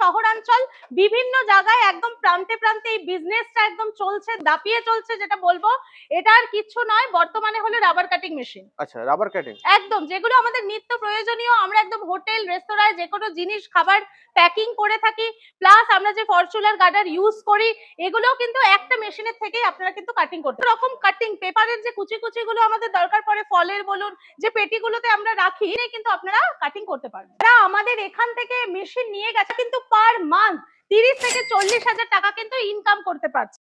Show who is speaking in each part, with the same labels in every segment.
Speaker 1: শহরাঞ্চল বিভিন্ন জায়গায় একদম প্রান্তে প্রান্তে এই বিজনেসটা একদম চলছে, দাপিয়ে চলছে, যেটা বলবো এটা আর কিচ্ছু নয়, বর্তমানে হলো রাবার কাটিং মেশিন।
Speaker 2: আচ্ছা, রাবার কাটিং
Speaker 1: একদম, যেগুলো আমাদের নিত্য প্রয়োজনীয়, আমরা একদম হোটেল রেস্তোরাঁয় যে কোনো জিনিস খাবার প্যাকিং করে থাকি, প্লাস আমরা যে ফরচুলার গার্ডার ইউজ করি, এগুলোও কিন্তু একটা মেশিনের থেকেই আপনারা কিন্তু কাটিং করতে রকম কাটিং পেপারের যে কুচি কুচি গুলো আমাদের দরকার পড়ে, ফলের বলুন, যে পেটিগুলোতে আমরা রাখি, কিন্তু আপনারা কাটিং করতে পারবেন। আমাদের এখান থেকে মেশিন নিয়ে গেছে কিন্তু পার মান্থ 30 থেকে 40,000 টাকা কিন্তু ইনকাম করতে পারছে।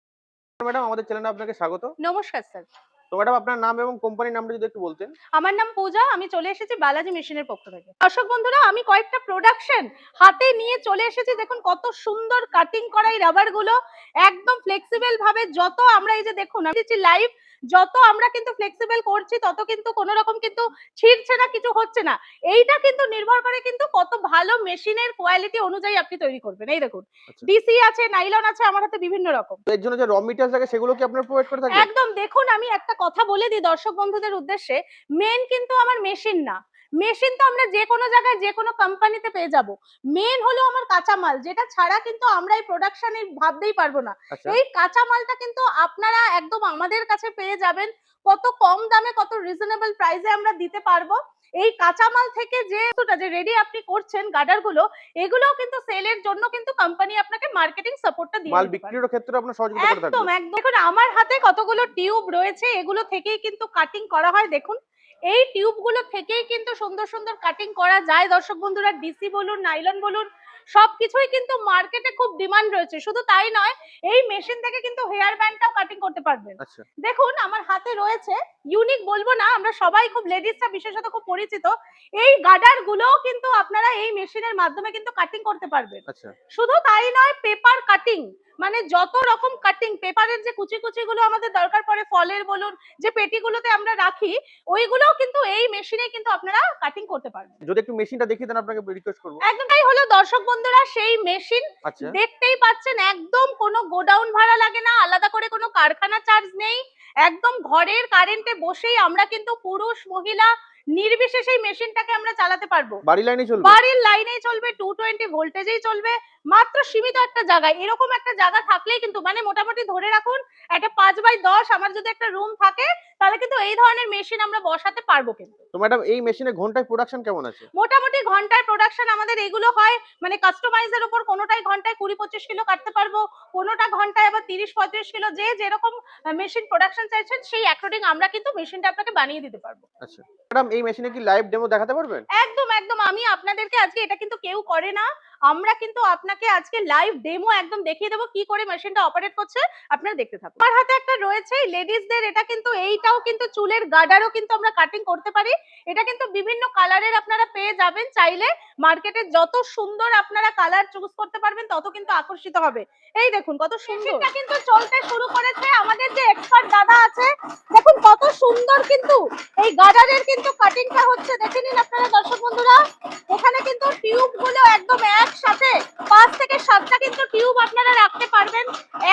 Speaker 2: ম্যাডাম, আমাদের চ্যানেলে আপনাকে স্বাগত।
Speaker 1: নমস্কার স্যার।
Speaker 2: তো ম্যাডাম, আপনার নাম এবং কোম্পানির নামটা যদি একটু বলতেন।
Speaker 1: আমার নাম পূজা, আমি চলে এসেছি বালাজি মেশিনের পক্ষ থেকে। দর্শক বন্ধুরা, আমি কয়েকটা প্রোডাকশন হাতে নিয়ে চলে এসেছি। দেখুন কত সুন্দর কাটিং করা এই রাবার গুলো, একদম ফ্লেক্সিবল ভাবে। যত আমরা এই যে দেখুন আমি দিচ্ছি লাইভ, যত আমরা কিন্তু ফ্লেক্সিবল করছি তত কিন্তু কোনো রকম কিন্তু ছিঁড়ছে না, কিছু হচ্ছে না। এইটা কিন্তু নির্ভর করে কিন্তু কত ভালো মেশিনের কোয়ালিটি অনুযায়ী আপনি তৈরি করবেন। এই দেখুন ডিসি আছে, নাইলন আছে, আমার হাতে বিভিন্ন রকম।
Speaker 2: তো এর জন্য যে র মেটেরিয়ালস লাগে সেগুলো কি আপনারা প্রোভাইড করে থাকেন?
Speaker 1: একদম। দেখুন আমি একটা কথা বলে দিই দর্শক বন্ধুদের উদ্দেশ্যে, মেন কিন্তু আমার মেশিন না, মেশিন তো আমরা যে কোনো জায়গায় যে কোনো কোম্পানিতে পেয়ে যাব। মেন হলো আমার কাঁচামাল, যেটা ছাড়া কিন্তু আমরা এই প্রোডাকশনে ভাবতেই পারবো না। এই কাঁচামালটা কিন্তু আপনারা একদম আমাদের কাছে পেয়ে যাবেন, কত কম দামে, কত রিজনেবল প্রাইসে আমরা দিতে পারবো। এই কাঁচামাল থেকে যে রেডি আপনি করছেন গার্ডার গুলো, এগুলোও কিন্তু সেলের জন্য কিন্তু কোম্পানি আপনাকে মার্কেটিং সাপোর্টটা দিয়ে
Speaker 2: মাল
Speaker 1: দিতে পারে।
Speaker 2: বিক্রির ক্ষেত্রে আপনারা সহযোগিতা করে থাকেন।
Speaker 1: একদম একদম। দেখুন আমার হাতে কতগুলো টিউব রয়েছে, এগুলো থেকেই কিন্তু কাটিং করা হয়। দেখুন এই টিউব গুলো থেকেই কিন্তু সুন্দর সুন্দর কাটিং করা যায়। দর্শক বন্ধুরা, ডিসি বলুন, নাইলন বলুন, সবকিছুই কিন্তু মার্কেটে খুব ডিমান্ড রয়েছে। শুধু তাই নয়, এই মেশিন থেকে কিন্তু হেয়ার ব্যান্ডটাও কাটিং করতে পারবেন। দেখুন আমার হাতে রয়েছে, ইউনিক বলবো না, আমরা সবাই খুব লেডিসরা বিশেষত খুব পরিচিত, এই গার্ডার গুলোও কিন্তু আপনারা এই মেশিনের মাধ্যমে কিন্তু কাটিং করতে পারবেন। শুধু তাই নয়, পেপার কাটিং, মানে যত রকম কাটিং পেপারের যে কুচি কুচি গুলো আমাদের দরকার পড়ে, ফলের বলুন, যে পেটিগুলোতে আমরা রাখি, ওইগুলোও কিন্তু এই মেশিনে কিন্তু আপনারা কাটিং করতে পারবেন।
Speaker 2: যদি একটু মেশিনটা দেখিয়ে দেন আপনাকে রিকোয়েস্ট করব।
Speaker 1: একদমই হলো দর্শক বন্ধুরা সেই মেশিন, দেখতেই পাচ্ছেন, একদম কোনো গোডাউন ভাড়া লাগে না, আলাদা করে কোনো কারখানা চার্জ নেই, একদম ঘরের কারেন্টে বসেই আমরা কিন্তু পুরুষ মহিলা নির্বিশেষে এই মেশিনটাকে আমরা চালাতে পারবো।
Speaker 2: বাড়ির লাইনেই চলবে,
Speaker 1: বাড়ির লাইনেই চলবে, 220 ভোল্টেজেই চলবে, মাত্র সীমিত একটা জায়গায়। এরকম একটা জায়গা থাকলেই কিন্তু, মানে মোটামুটি ধরে রাখুন একটা 5x10 আমার যদি একটা রুম থাকে, তাহলে কিন্তু এই ধরনের মেশিন আমরা বসাতে পারবো। কিন্তু
Speaker 2: তো ম্যাডাম, এই মেশিনে ঘন্টায় প্রোডাকশন কেমন আছে?
Speaker 1: মোটামুটি ঘন্টায় প্রোডাকশন আমাদের এগুলো হয়, মানে কাস্টমাইজের উপর, কোনোটাই ঘন্টায় 20-25 কিলো কাটতে পারবো, কোনোটা ঘন্টায় আবার 30-35 কিলো, যে যেরকম মেশিন প্রোডাকশন চাইছেন সেই অ্যাকর্ডিং আমরা কিন্তু মেশিনটা আপনাকে বানিয়ে দিতে পারবো।
Speaker 2: আচ্ছা ম্যাডাম, এই মেশিনে কি লাইভ ডেমো দেখাতে পারবেন?
Speaker 1: একদম একদম। আমি আপনাদেরকে আজকে, এটা কিন্তু কেউ করে না, আমরা কিন্তু আপনাকে আজকে লাইভ ডেমো একদম দেখিয়ে দেবো কি করে মেশিনটা অপারেট করছে, আপনারা দেখতে থাকুন। আমার হাতে একটা রয়েছে লেডিসদের, এটা কিন্তু এইটাও কিন্তু চুলের গার্ডারও কিন্তু আমরা কাটিং করতে পারি। এটা কিন্তু বিভিন্ন কালারের আপনারা পেয়ে যাবেন, চাইলে মার্কেটে যত সুন্দর আপনারা কালার চুজ করতে পারবেন তত কিন্তু আকর্ষিত হবে। এই দেখুন কত সুন্দর, এটা কিন্তু চলতে শুরু করেছে আমাদের যে এক্সপার্ট দাদা আছে, দেখুন কত সুন্দর কিন্তু এই গার্ডারের কিন্তু কাটিংটা হচ্ছে। দেখে নিন আপনারা দর্শক বন্ধুরা, এখানে কিন্তু টিউব গুলো একদম একসাথে 5 থেকে 7টা কিন্তু টিউব আপনারা রাখতে পারবেন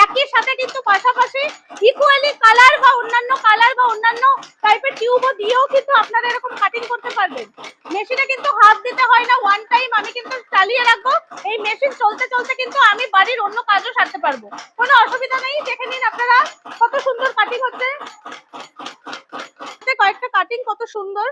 Speaker 1: একই সাথে, কিন্তু পাশাপাশি ইকুয়ালি কালার বা অন্যান্য টাইপের টিউবও দিয়েও কিন্তু আপনারা এরকম কাটিং করতে পারবেন। মেশিনে কিন্তু হাত দিতে হয় না, ওয়ান টাইম আমি কিন্তু চালিয়ে রাখবো, এই মেশিন চলতে চলতে কিন্তু আমি বাড়ির অন্য কাজও সারতে পারবো, কোনো অসুবিধা নেই। দেখে নিন আপনারা কত সুন্দর কাটিং হচ্ছে, কয়েকটা কাটিং কত সুন্দর,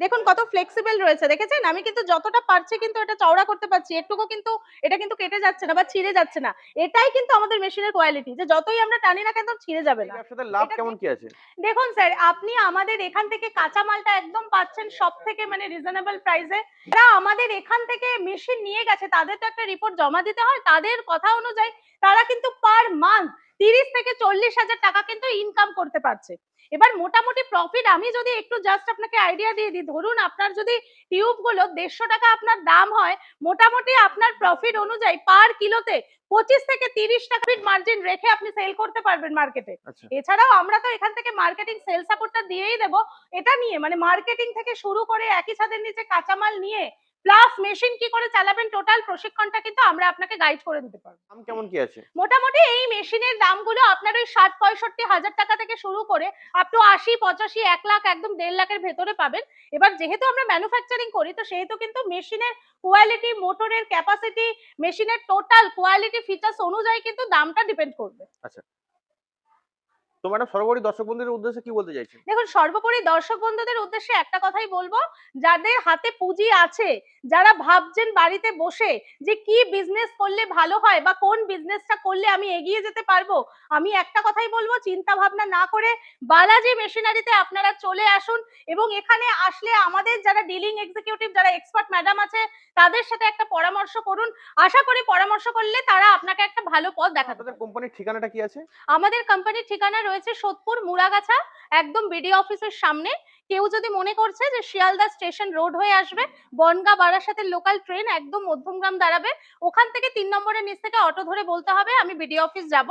Speaker 1: দেখুন কত ফ্লেক্সিবল রয়েছে। দেখেছেন আমি কিন্তু যতটা পারছি কিন্তু এটা চওড়া করতে পারছি, একটুকু কিন্তু এটা কিন্তু কেটে যাচ্ছে না বা ছিঁড়ে যাচ্ছে না। এটাই কিন্তু আমাদের মেশিনের কোয়ালিটি, যে যতই আমরা টানি না কেন ছিঁড়ে যাবে না।
Speaker 2: ব্যবসাতে লাভ কেমন কি আছে?
Speaker 1: দেখুন স্যার, আপনি আমাদের এখান থেকে কাঁচা মালটা একদম পাচ্ছেন সব থেকে মানে রিজনেবল প্রাইসে। যারা আমাদের এখান থেকে মেশিন নিয়ে গেছে তাদের তো একটা রিপোর্ট জমা দিতে হয়, তাদের কথা অনুযায়ী তারা কিন্তু পার মান্থ 30 থেকে 40,000 টাকা কিন্তু ইনকাম করতে পারছে। এবার মোটামুটি প্রফিট আমি যদি একটু জাস্ট আপনাকে আইডিয়া দিয়ে দিই, ধরুন আপনার যদি টিউব গুলো 150 টাকা আপনার দাম হয়, মোটামুটি আপনার প্রফিট অনুযায়ী পার কিলোতে 25 থেকে 30 টাকা মার্জিন রেখে আপনি সেল করতে পারবেন মার্কেটে। এছাড়াও আমরা তো এখান থেকে মার্কেটিং সেল সাপোর্টটা দিয়েই দেবো। এটা নিয়ে মানে মার্কেটিং থেকে শুরু করে একই ছাদের নিচে কাঁচামাল নিয়ে প্লাস মেশিন কি করে চালাবেন টোটাল প্রশিক্ষণটা কিন্তু আমরা আপনাকে গাইড করে দিতে পারবো।
Speaker 2: দাম কেমন কি আছে?
Speaker 1: মোটামুটি এই মেশিনের দামগুলো আপনার ওই 60-65 হাজার টাকা থেকে শুরু করে আপ টু 80-85 1 লাখ একদম 1.5 লাখের ভেতরে পাবেন। এবার যেহেতু আমরা ম্যানুফ্যাকচারিং করি তো সেহেতু কিন্তু মেশিনের কোয়ালিটি, মোটরের ক্যাপাসিটি, মেশিনের টোটাল কোয়ালিটি ফিচার্স অনুযায়ী কিন্তু দামটা ডিপেন্ড করবে।
Speaker 2: তো ম্যাডাম সর্বোপরি দর্শক বন্ধুদের উদ্দেশ্যে কি বলতে চাইছেন?
Speaker 1: দেখুন, সর্বোপরি দর্শক বন্ধুদের উদ্দেশ্যে একটা কথাই বলবো, যাদের হাতে পুঁজি আছে, যারা ভাবছেন বাড়িতে বসে যে কি বিজনেস করলে ভালো হয় বা কোন বিজনেসটা করলে আমি এগিয়ে যেতে পারবো, আমি একটা কথাই বলবো, চিন্তা ভাবনা না করে বালাজি মেশিনারিতে আপনারা চলে আসুন এবং এখানে আসলে আমাদের যারা ডিলিং এক্সিকিউটিভ, যারা এক্সপার্ট ম্যাডাম আছে তাদের সাথে একটা পরামর্শ করুন। আশা করি পরামর্শ করলে তারা আপনাকে একটা ভালো পথ দেখাতে
Speaker 2: আপনাদের
Speaker 1: পারবে।
Speaker 2: কোম্পানির ঠিকানাটা কি আছে?
Speaker 1: আমাদের কোম্পানির ঠিকানা রয়েছে সোদপুর মুড়াগাছা, একদম বিডিও অফিসের সামনে। কেউ যদি মনে করছে যে শিয়ালদা স্টেশন রোড হয়ে আসবে, বনগাঁ বারাসাতের লোকাল ট্রেন একদম মধ্যমগ্রাম দাঁড়াবে, ওখান থেকে 3 নম্বরের নিচ থেকে অটো ধরে বলতে হবে আমি বিডিও অফিস যাব।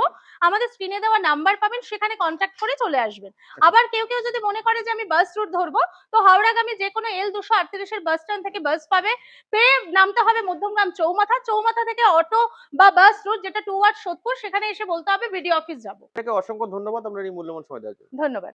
Speaker 1: আমাদের স্ক্রিনে দেওয়া নাম্বার পাবেন, সেখানে কন্ট্যাক্ট করে চলে আসবেন। আবার কেউ কেউ যদি মনে করে যে আমি বাস রুট ধরবো, তো হাওড়াগামী যে কোনো L238 এর বাস স্ট্যান্ড থেকে বাস পাবে, পেয়ে নামতে হবে মধ্যমগ্রাম চৌমাথা, চৌমাথা থেকে অটো বা বাস রুট যেটা টুয়ার্ড সোদপুর, সেখানে এসে বলতে হবে বিডিও অফিস যাব।
Speaker 2: আপনাকে অসংখ্য ধন্যবাদ আপনার এই মূল্যবান সময় দেওয়ার জন্য।
Speaker 1: ধন্যবাদ।